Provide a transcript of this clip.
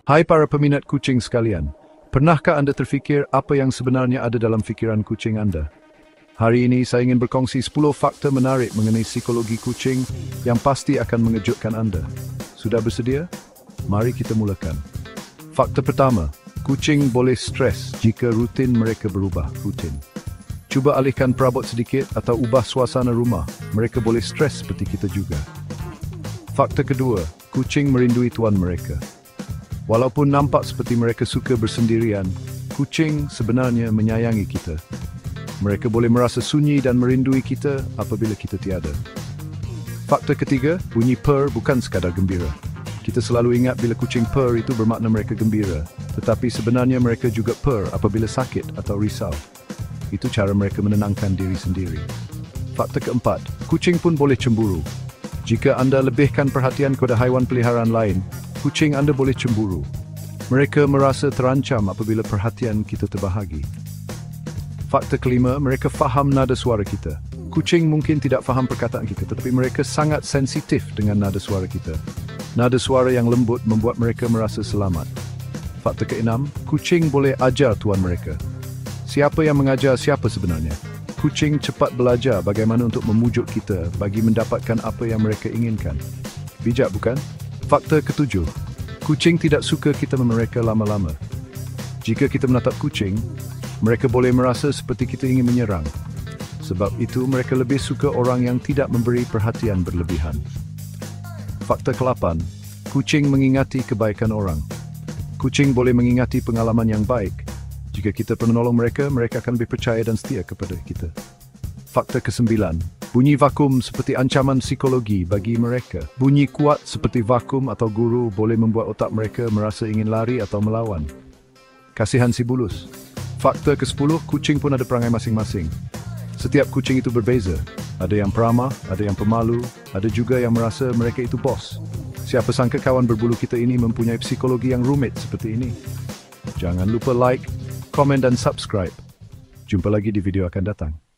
Hai para peminat kucing sekalian, pernahkah anda terfikir apa yang sebenarnya ada dalam fikiran kucing anda? Hari ini saya ingin berkongsi 10 fakta menarik mengenai psikologi kucing yang pasti akan mengejutkan anda. Sudah bersedia? Mari kita mulakan. Fakta pertama, kucing boleh stres jika rutin mereka berubah rutin. Cuba alihkan perabot sedikit atau ubah suasana rumah, mereka boleh stres seperti kita juga. Fakta kedua, kucing merindui tuan mereka. Walaupun nampak seperti mereka suka bersendirian, kucing sebenarnya menyayangi kita. Mereka boleh merasa sunyi dan merindui kita apabila kita tiada. Fakta ketiga, bunyi purr bukan sekadar gembira. Kita selalu ingat bila kucing purr itu bermakna mereka gembira, tetapi sebenarnya mereka juga purr apabila sakit atau risau. Itu cara mereka menenangkan diri sendiri. Fakta keempat, kucing pun boleh cemburu. Jika anda lebihkan perhatian kepada haiwan peliharaan lain, kucing anda boleh cemburu. Mereka merasa terancam apabila perhatian kita terbahagi. Fakta kelima, mereka faham nada suara kita. Kucing mungkin tidak faham perkataan kita, tetapi mereka sangat sensitif dengan nada suara kita. Nada suara yang lembut membuat mereka merasa selamat. Fakta keenam, kucing boleh ajar tuan mereka. Siapa yang mengajar siapa sebenarnya? Kucing cepat belajar bagaimana untuk memujuk kita bagi mendapatkan apa yang mereka inginkan. Bijak bukan? Fakta ketujuh, kucing tidak suka kita mereka lama-lama. Jika kita menatap kucing, mereka boleh merasa seperti kita ingin menyerang. Sebab itu mereka lebih suka orang yang tidak memberi perhatian berlebihan. Fakta ke-8, kucing mengingati kebaikan orang. Kucing boleh mengingati pengalaman yang baik. Jika kita menolong mereka, mereka akan lebih percaya dan setia kepada kita. Fakta ke-9, bunyi vakum seperti ancaman psikologi bagi mereka. Bunyi kuat seperti vakum atau guru boleh membuat otak mereka merasa ingin lari atau melawan. Kasihan si bulus. Fakta ke-10, kucing pun ada perangai masing-masing. Setiap kucing itu berbeza. Ada yang peramah, ada yang pemalu, ada juga yang merasa mereka itu bos. Siapa sangka kawan berbulu kita ini mempunyai psikologi yang rumit seperti ini. Jangan lupa like, komen dan subscribe. Jumpa lagi di video akan datang.